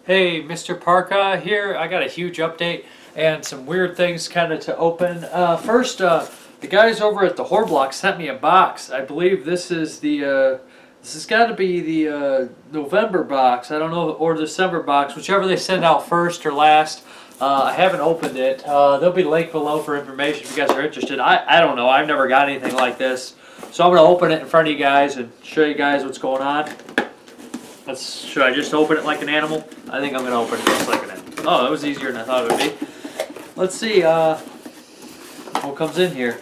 Hey, Mr. Parka here. I got a huge update and some weird things kind of to open. First, the guys over at the Horror Block sent me a box. I believe this is the this has got to be the November box. I don't know, or December box, whichever they send out first or last. I haven't opened it. There'll be a link below for information if you guys are interested. I don't know. I've never got anything like this, so I'm gonna open it in front of you guys and show you guys what's going on. Should I just open it like an animal? I think I'm going to open it just like an animal. Oh, that was easier than I thought it would be. Let's see what comes in here.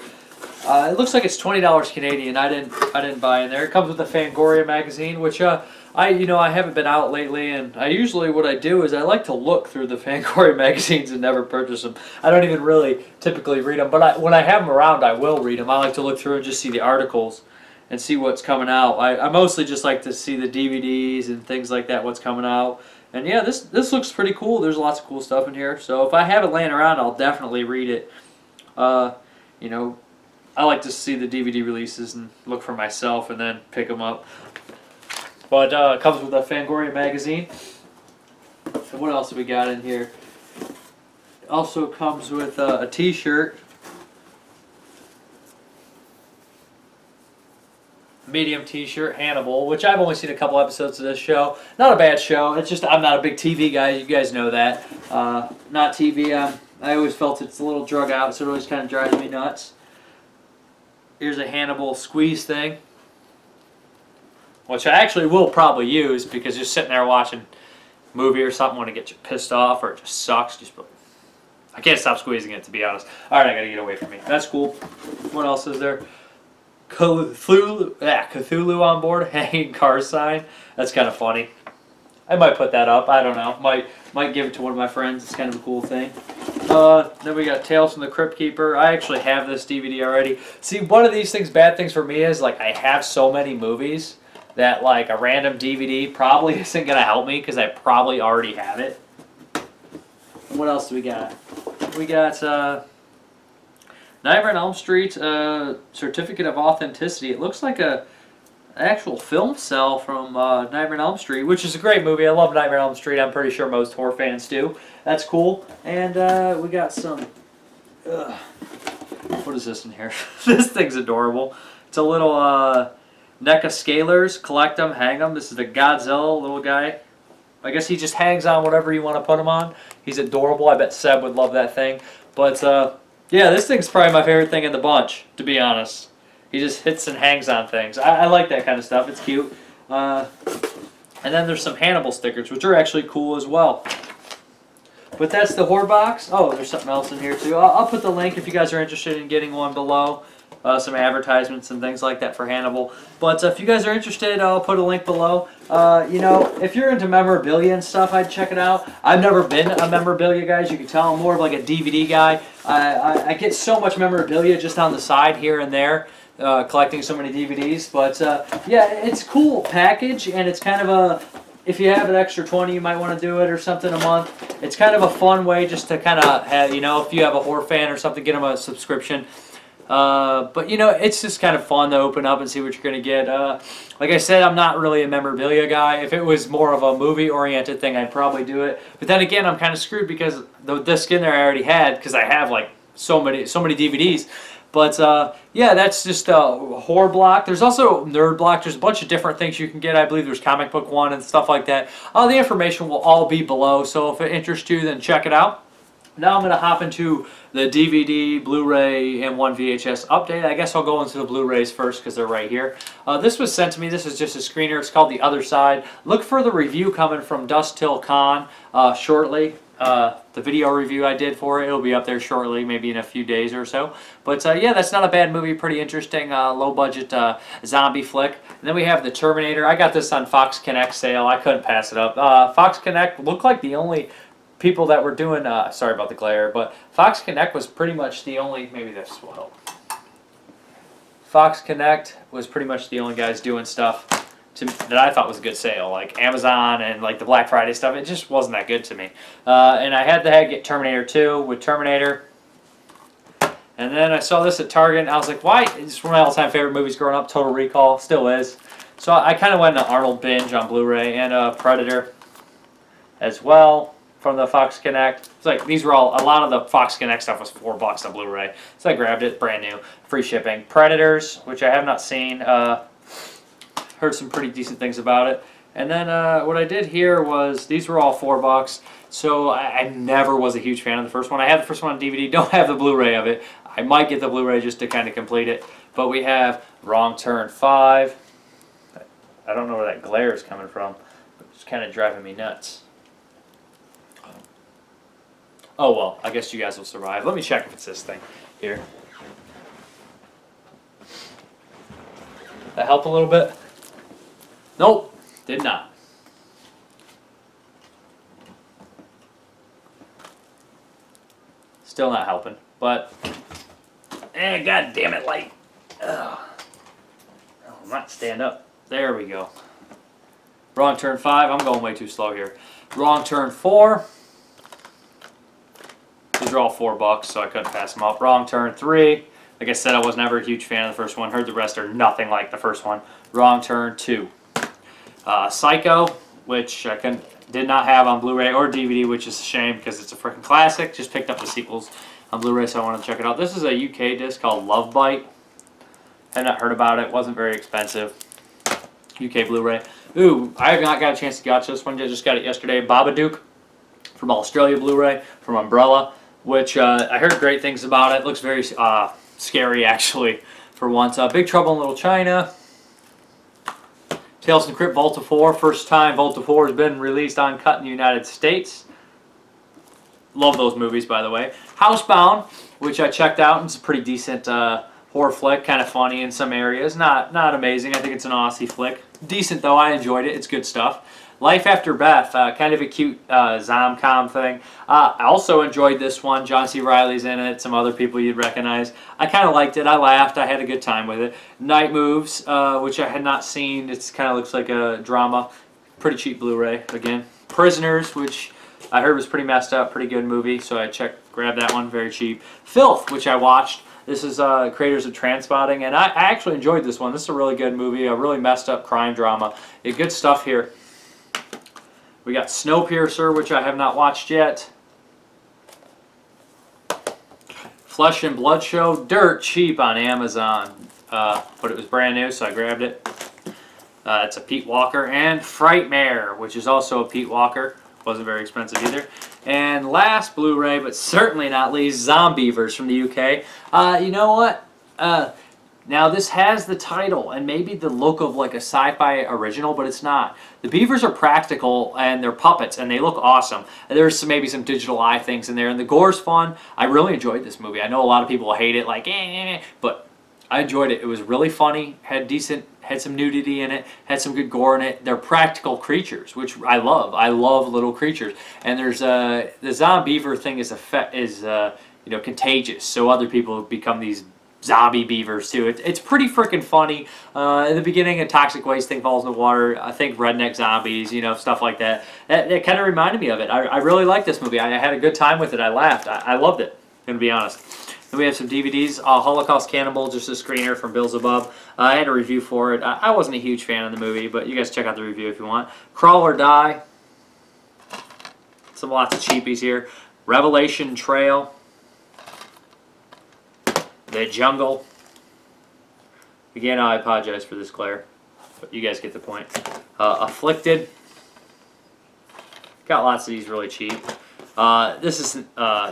It looks like it's $20 Canadian. I didn't buy in there. It comes with a Fangoria magazine, which I haven't been out lately, and what I do is I like to look through the Fangoria magazines and never purchase them. I don't even really typically read them, but when I have them around, I will read them. I like to look through and just see the articles and see what's coming out. I mostly just like to see the DVDs and things like that, what's coming out. And yeah, this looks pretty cool. There's lots of cool stuff in here. So if I have it laying around, I'll definitely read it. I like to see the DVD releases and look for myself and then pick them up. But it comes with a Fangoria magazine. And what else have we got in here? It also comes with a t-shirt. Medium t-shirt, Hannibal, which I've only seen a couple episodes of this show. Not a bad show. It's just I'm not a big TV guy. You guys know that. Not TV. I always felt it's a little drug out, so it always kind of drives me nuts. Here's a Hannibal squeeze thing, which I actually will probably use because just sitting there watching a movie or something when it gets you pissed off or it just sucks. I can't stop squeezing it, to be honest. All right, I gotta get away from me. That's cool. What else is there? Cthulhu on board, hanging car sign. That's kind of funny. I might put that up. I don't know. Might give it to one of my friends. It's kind of a cool thing. Then we got Tales from the Crypt Keeper. I actually have this DVD already. See, one of these things, bad things for me is like I have so many movies that like a random DVD probably isn't gonna help me because I probably already have it. What else do we got? We got Nightmare on Elm Street, Certificate of Authenticity. It looks like an actual film cell from Nightmare on Elm Street, which is a great movie. I love Nightmare on Elm Street. I'm pretty sure most horror fans do. That's cool. And we got some... what is this in here? This thing's adorable. It's a little NECA Scalers. Collect them, hang them. This is the Godzilla little guy. I guess he just hangs on whatever you want to put him on. He's adorable. I bet Seb would love that thing. But... yeah, this thing's probably my favorite thing in the bunch, to be honest. He just hits and hangs on things. I like that kind of stuff. It's cute. And then there's some Hannibal stickers, which are actually cool as well. But that's the horror box. Oh, there's something else in here, too. I'll put the link if you guys are interested in getting one below. Some advertisements and things like that for Hannibal. But if you guys are interested, I'll put a link below. If you're into memorabilia and stuff, I'd check it out. I've never been a memorabilia guy, as you can tell. I'm more of like a DVD guy. I get so much memorabilia just on the side here and there, collecting so many DVDs. But yeah, it's a cool package, and it's kind of a... if you have an extra 20, you might want to do it or something a month. It's kind of a fun way just to kind of have, if you have a horror fan or something, get them a subscription. But it's just kind of fun to open up and see what you're going to get. Like I said, I'm not really a memorabilia guy. If it was more of a movie-oriented thing, I'd probably do it. But then again, I'm kind of screwed because the disc in there I already had because I have like so many DVDs. But yeah, that's just a horror block. There's also nerd block. There's a bunch of different things you can get. I believe there's comic book one and stuff like that. All the information will all be below. So if it interests you, then check it out. Now I'm going to hop into the DVD, Blu-ray, and one VHS update. I guess I'll go into the Blu-rays first because they're right here. This was sent to me. This is just a screener. It's called The Other Side. Look for the review coming from Dust Till Con shortly. The video review I did for it, it'll be up there shortly, maybe in a few days or so. But yeah, that's not a bad movie. Pretty interesting, low-budget zombie flick. And then we have the Terminator. I got this on Fox Connect sale. I couldn't pass it up. Fox Connect looked like the only... people that were doing, sorry about the glare, but Fox Connect was pretty much the only, maybe this will help. Fox Connect was pretty much the only guys doing stuff that I thought was a good sale, like Amazon and like the Black Friday stuff. It just wasn't that good to me. And I had to get Terminator 2 with Terminator. And then I saw this at Target, and I was like, why? It's one of my all-time favorite movies growing up, Total Recall, still is. So I kind of went on an Arnold binge on Blu-ray and Predator. as well from the Fox Connect. It's like these were all, a lot of the Fox Connect stuff was $4 on Blu-ray. So I grabbed it, brand new, free shipping. Predators, which I have not seen, heard some pretty decent things about it. And then what I did here was, these were all $4. So I never was a huge fan of the first one. I have the first one on DVD, don't have the Blu-ray of it. I might get the Blu-ray just to kind of complete it. But we have Wrong Turn 5. I don't know where that glare is coming from. It's kind of driving me nuts. Oh well, I guess you guys will survive. Let me check if it's this thing here. That help a little bit? Nope, did not. Still not helping, but god damn it, light. Ugh. Oh, not stand up. There we go. Wrong Turn 5. I'm going way too slow here. Wrong Turn 4. These are all $4, so I couldn't pass them up. Wrong Turn 3. Like I said, I was never a huge fan of the first one. Heard the rest are nothing like the first one. Wrong Turn 2. Psycho, which I did not have on Blu-ray or DVD, which is a shame because it's a freaking classic. Just picked up the sequels on Blu-ray, so I wanted to check it out. This is a UK disc called Love Bite. Had not heard about it. Wasn't very expensive. UK Blu-ray. Ooh, I have not got a chance to watch this one. I just got it yesterday. Babadook from Australia Blu-ray from Umbrella, which I heard great things about it. Looks very scary, actually, for once. Big Trouble in Little China. Tales from the Crypt, Volta 4. First time Volta 4 has been released uncut in the United States. Love those movies, by the way. Housebound, which I checked out. It's a pretty decent horror flick. Kind of funny in some areas. Not amazing. I think it's an Aussie flick. Decent, though. I enjoyed it. It's good stuff. Life After Beth, kind of a cute zom-com thing. I also enjoyed this one. John C. Reilly's in it. Some other people you'd recognize. I kind of liked it. I laughed. I had a good time with it. Night Moves, which I had not seen. It kind of looks like a drama. Pretty cheap Blu-ray, again. Prisoners, which I heard was pretty messed up. Pretty good movie, so I grabbed that one. Very cheap. Filth, which I watched. This is creators of Transpotting, and I actually enjoyed this one. This is a really good movie. A really messed up crime drama. Good stuff here. We got Snowpiercer, which I have not watched yet. Flesh and Blood Show, dirt cheap on Amazon, but it was brand new, so I grabbed it. It's a Pete Walker. And Frightmare, which is also a Pete Walker. Wasn't very expensive either. And last Blu-ray, but certainly not least, Zombeavers from the UK. You know what? Now this has the title and maybe the look of like a sci-fi original, but it's not. The beavers are practical and they're puppets and they look awesome. There's maybe some digital eye things in there, and the gore's fun. I really enjoyed this movie. I know a lot of people hate it, like but I enjoyed it. It was really funny. Had some nudity in it. Had some good gore in it. They're practical creatures, which I love. I love little creatures. And there's the Zombeaver thing is you know, contagious. So other people become these zombie beavers too. It's pretty freaking funny. In the beginning, a toxic waste thing falls in the water. I think redneck zombies, you know, stuff like that. That kind of reminded me of it. I really liked this movie. I had a good time with it. I laughed. I loved it, to be honest. Then we have some DVDs. Holocaust Cannibal, just a screener from Bills Above. I had a review for it. I wasn't a huge fan of the movie, but you guys check out the review if you want. Crawl or Die. Lots of cheapies here. Revelation Trail. The Jungle. Again, I apologize for this glare, but you guys get the point. Afflicted. Got lots of these really cheap. This is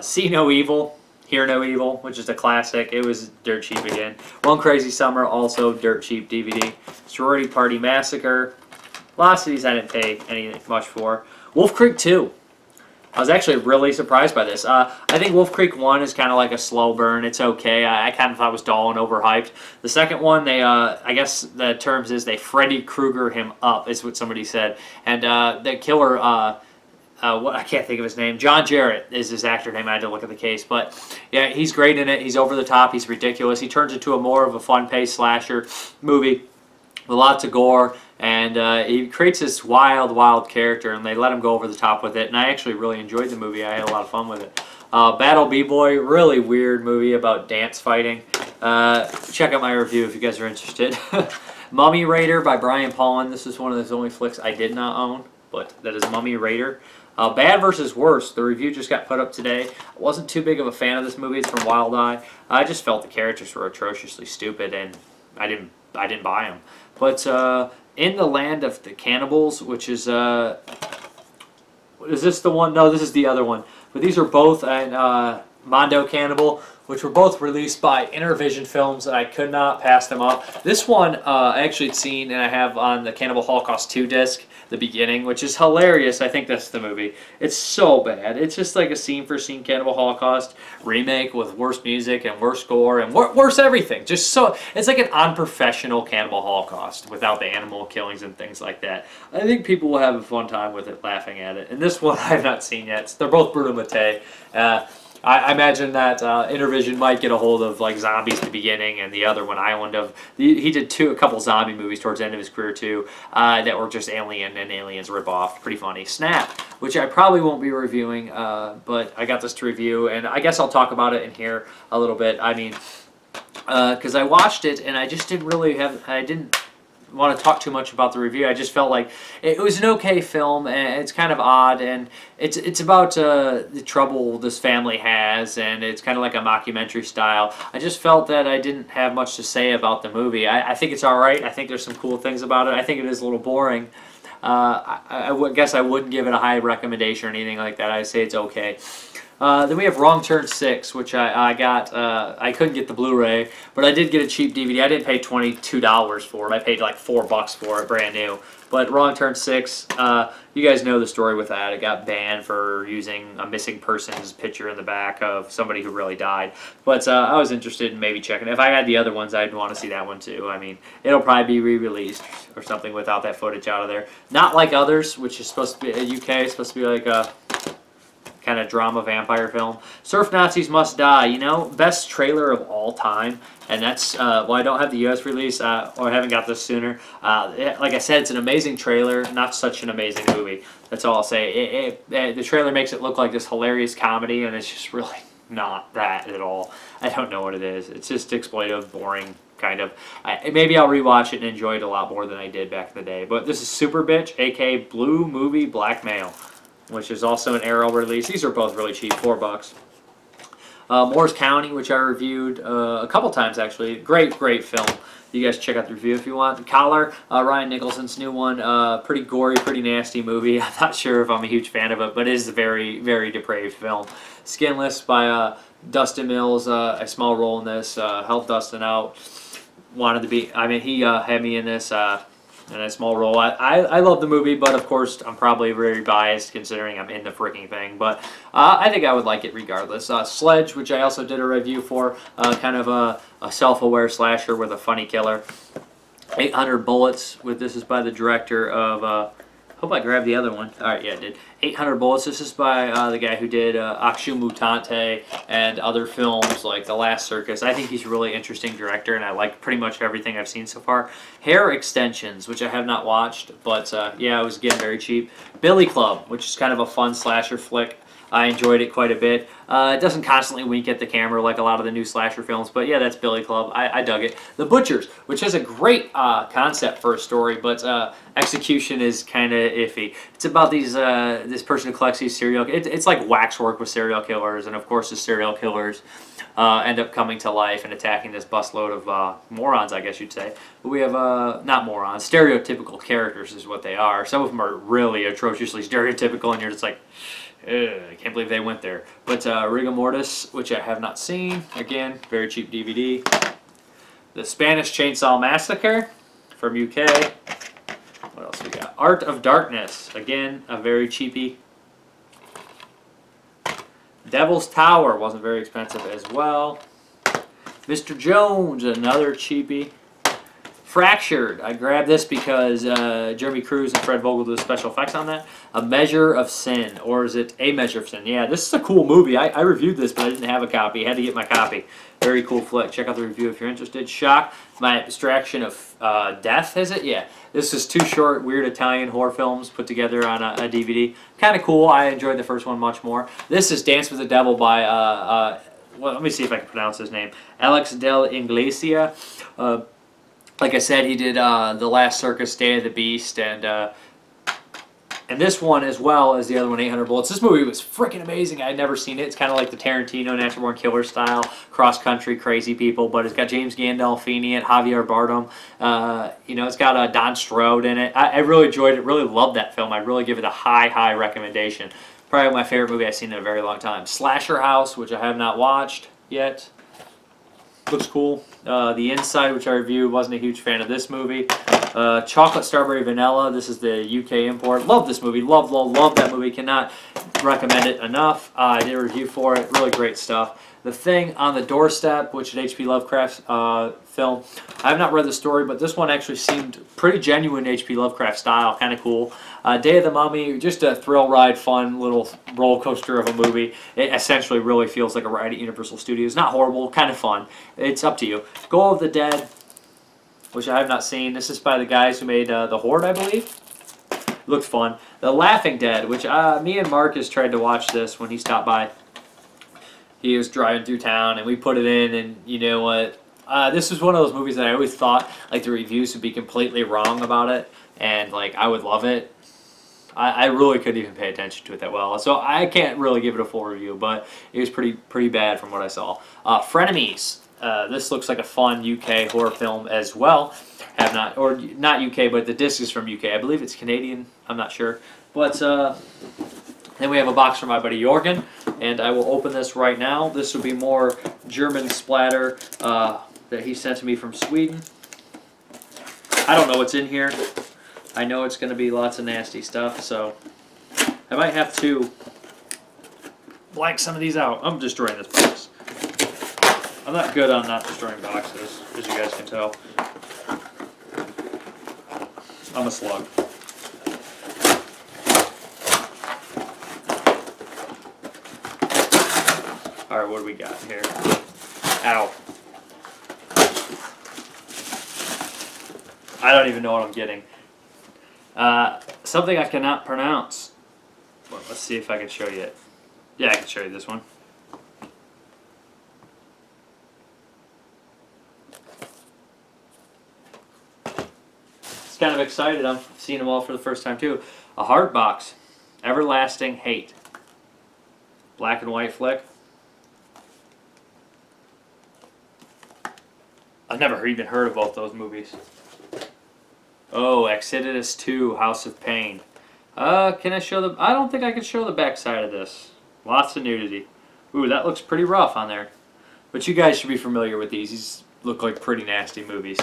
See No Evil, Hear No Evil, which is a classic. It was dirt cheap again. One Crazy Summer, also dirt cheap DVD. Sorority Party Massacre. Lots of these I didn't pay anything much for. Wolf Creek 2. I was actually really surprised by this. I think Wolf Creek 1 is kind of like a slow burn. It's okay. I kind of thought it was dull and overhyped. The second one, they I guess the terms is they Freddy Krueger him up, is what somebody said. And the killer, I can't think of his name. John Jarrett is his actor name. I had to look at the case. But yeah, he's great in it. He's over the top. He's ridiculous. He turns into a more of a fun-paced slasher movie with lots of gore. And he creates this wild character, and they let him go over the top with it. And I actually really enjoyed the movie. I had a lot of fun with it. Battle B-Boy, really weird movie about dance fighting. Check out my review if you guys are interested. Mummy Raider by Brian Paulin. This is one of those only flicks I did not own. but that is Mummy Raider. Bad versus Worse. The review just got put up today. I wasn't too big of a fan of this movie. It's from Wild Eye. I just felt the characters were atrociously stupid, and I didn't buy them. But In the Land of the Cannibals, which is is this the one? No, this is the other one. But these are both Mondo Cannibal, which were both released by Intervision Films, and I could not pass them up. This one I actually had seen, and I have on the Cannibal Holocaust 2 disc, the beginning, which is hilarious. I think that's the movie. It's so bad. It's just like a scene-for-scene Cannibal Holocaust remake with worse music and worse score and worse everything. Just so it's like an unprofessional Cannibal Holocaust without the animal killings and things like that. I think people will have a fun time with it, laughing at it. And this one I have not seen yet. They're both Bruno Mattei. I imagine that Intervision might get a hold of like Zombies at the beginning, and the other one, Island of... He did a couple zombie movies towards the end of his career too, that were just Alien and Aliens ripoff. Pretty funny. Snap, which I probably won't be reviewing, but I got this to review, and I guess I'll talk about it in here a little bit. I mean, because I watched it, and I just didn't really have... I didn't want to talk too much about the review. I just felt like it was an okay film, and it's kind of odd, and it's about the trouble this family has, and it's kind of like a mockumentary style. I just felt that I didn't have much to say about the movie. I think it's alright. I think there's some cool things about it. I think it is a little boring. I guess I wouldn't give it a high recommendation or anything like that. I'd say it's okay. Then we have Wrong Turn 6, which I got. I couldn't get the Blu-ray, but I did get a cheap DVD. I didn't pay $22 for it. I paid like $4 for it, brand new. But Wrong Turn 6, you guys know the story with that. It got banned for using a missing person's picture in the back of somebody who really died. But I was interested in maybe checking it. If I had the other ones, I'd want to see that one too. I mean, it'll probably be re-released or something without that footage out of there. Not like Others, which is supposed to be UK. It's supposed to be like a kind of drama vampire film. Surf Nazis Must Die, you know, best trailer of all time, and that's, well, I don't have the US release, or I haven't got this sooner. Like I said, it's an amazing trailer, not such an amazing movie. That's all I'll say. The trailer makes it look like this hilarious comedy, and it's just really not that at all. I don't know what it is. It's just exploitive, boring, kind of. Maybe I'll rewatch it and enjoy it a lot more than I did back in the day. But this is Super Bitch, aka Blue Movie Blackmail, which is also an Arrow release. These are both really cheap, $4. Moore's County, which I reviewed a couple times actually. Great film. You guys check out the review if you want. Collar, Ryan Nicholson's new one. Pretty gory, pretty nasty movie. I'm not sure if I'm a huge fan of it, but it is a very, very depraved film. Skinless by Dustin Mills. A small role in this. Helped Dustin out. Wanted to be... I mean, he had me in this... in a small role. I love the movie, but of course I'm probably very biased considering I'm in the freaking thing. But I think I would like it regardless. Sledge, which I also did a review for, kind of a self-aware slasher with a funny killer. 800 Bullets, this is by the director of... hope I grabbed the other one. Alright, yeah, I did. 800 Bullets. This is by the guy who did Akshu Mutante and other films like The Last Circus. I think he's a really interesting director, and I like pretty much everything I've seen so far. Hair Extensions, which I have not watched, but yeah, it was again very cheap. Billy Club, which is kind of a fun slasher flick. I enjoyed it quite a bit. It doesn't constantly wink at the camera like a lot of the new slasher films, but yeah, that's Billy Club. I dug it. The Butchers, which has a great concept for a story, but execution is kind of iffy. It's about this person who collects these serial... It's like waxwork with serial killers, and of course the serial killers end up coming to life and attacking this busload of morons, I guess you'd say. But we have, not morons, stereotypical characters is what they are. Some of them are really atrociously stereotypical, and you're just like... I can't believe they went there. But Rigor Mortis, which I have not seen. Again, very cheap DVD. The Spanish Chainsaw Massacre from UK. What else we got? Art of Darkness. Again, a very cheapie. Devil's Tower wasn't very expensive as well. Mr. Jones, another cheapie. Fractured. I grabbed this because Jeremy Cruz and Fred Vogel did special effects on that. A Measure of Sin, or is it A Measure of Sin? Yeah, this is a cool movie. I reviewed this, but I didn't have a copy. I had to get my copy. Very cool flick. Check out the review if you're interested. Shock, My Abstraction of Death, is it? Yeah. This is two short, weird Italian horror films put together on a DVD. Kind of cool. I enjoyed the first one much more. This is Dance with the Devil by, well, let me see if I can pronounce his name. Alex Del Iglesia. Like I said, he did The Last Circus, Day of the Beast, and And this one, as well as the other one, 800 Bullets. This movie was freaking amazing. I had never seen it. It's kind of like the Tarantino, Natural Born Killer style, cross-country, crazy people. But it's got James Gandolfini and Javier Bardem. You know, it's got Don Strode in it. I really enjoyed it. Really loved that film. I'd really give it a high recommendation. Probably my favorite movie I've seen in a very long time. Slasher House, which I have not watched yet. Looks cool. The Inside, which I reviewed, wasn't a huge fan of this movie. Chocolate Strawberry Vanilla. This is the UK import. Love this movie. Love that movie. Cannot recommend it enough. I did a review for it. Really great stuff. The Thing on the Doorstep, which is H.P. Lovecraft's film. I have not read the story, but this one actually seemed pretty genuine H.P. Lovecraft style. Kind of cool. Day of the Mummy, just a thrill ride, fun little roller coaster of a movie. It essentially really feels like a ride at Universal Studios. Not horrible, kind of fun. It's up to you. Goal of the Dead, which I have not seen. This is by the guys who made The Horde, I believe. Looks fun. The Laughing Dead, which me and Marcus tried to watch this when he stopped by. He was driving through town, and we put it in, and you know what? This was one of those movies that I always thought like the reviews would be completely wrong about it, and like I would love it. I really couldn't even pay attention to it that well, so I can't really give it a full review, but it was pretty bad from what I saw. Frenemies. This looks like a fun UK horror film as well. Have not, or not UK, but the disc is from UK. I believe it's Canadian. I'm not sure, but then we have a box from my buddy Jorgen, and I will open this right now. This will be more German splatter that he sent to me from Sweden. I don't know what's in here. I know it's going to be lots of nasty stuff, so I might have to blank some of these out. I'm destroying this box. I'm not good on not destroying boxes, as you guys can tell. I'm a slug. Alright, what do we got here? Ow. I don't even know what I'm getting. Something I cannot pronounce. Well, let's see if I can show you it. Yeah, I can show you this one. It's kind of excited. I'm seeing them all for the first time too. A Heart Box. Everlasting Hate. Black and white flick. I've never even heard of both those movies. Oh, Exodus 2, House of Pain. Can I show the... I don't think I can show the back side of this. Lots of nudity. Ooh, that looks pretty rough on there. But you guys should be familiar with these. These look like pretty nasty movies.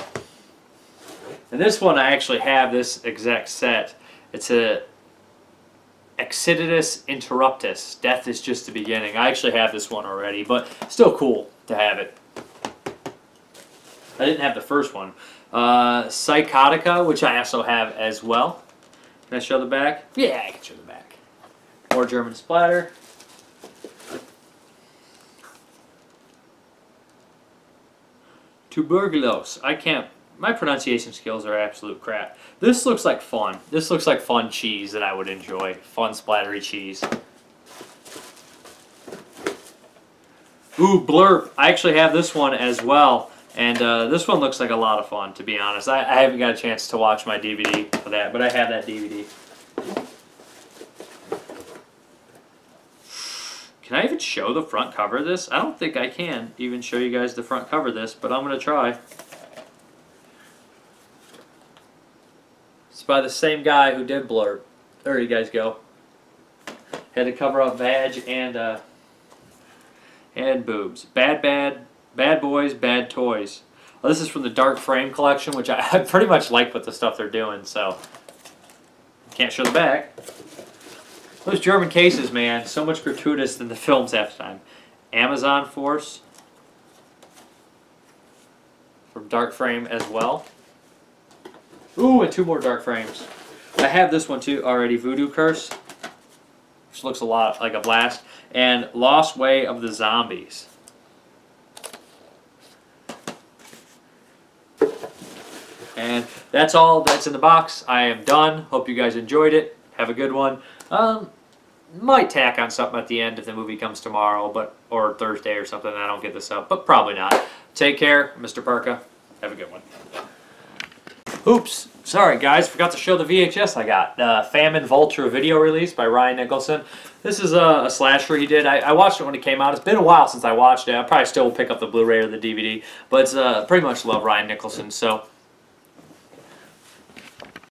And this one, I actually have this exact set. It's a Exodus Interruptus. Death is Just the Beginning. I actually have this one already, but still cool to have it. I didn't have the first one. Psychotica, which I also have as well. Can I show the back? Yeah, I can show the back. More German splatter. Tuberculos. I can't... My pronunciation skills are absolute crap. This looks like fun. This looks like fun cheese that I would enjoy. Fun splattery cheese. Ooh, Blurp. I actually have this one as well. And this one looks like a lot of fun, to be honest. I haven't got a chance to watch my DVD for that, but I have that DVD. Can I even show the front cover of this? I don't think I can even show you guys the front cover of this, but I'm going to try. It's by the same guy who did Blurp. There you guys go. Had to cover up vag and boobs. Bad Boys, Bad Toys. Well, this is from the Dark Frame collection, which I pretty much like with the stuff they're doing, so can't show the back. Those German cases, man, so much gratuitous than the films half the time. Amazon Force from Dark Frame as well. Ooh, and two more Dark Frames. I have this one too already, Voodoo Curse, which looks a lot like a blast, and Lost Way of the Zombies. And that's all that's in the box. I am done. Hope you guys enjoyed it. Have a good one. Might tack on something at the end if the movie comes tomorrow, or Thursday or something. I don't get this up, but probably not. Take care, Mr. Parka. Have a good one. Oops, sorry guys, forgot to show the VHS I got. Famine Vulture video release by Ryan Nicholson. This is a slasher he did. I watched it when it came out. It's been a while since I watched it. I probably still will pick up the Blu-ray or the DVD, but pretty much love Ryan Nicholson. So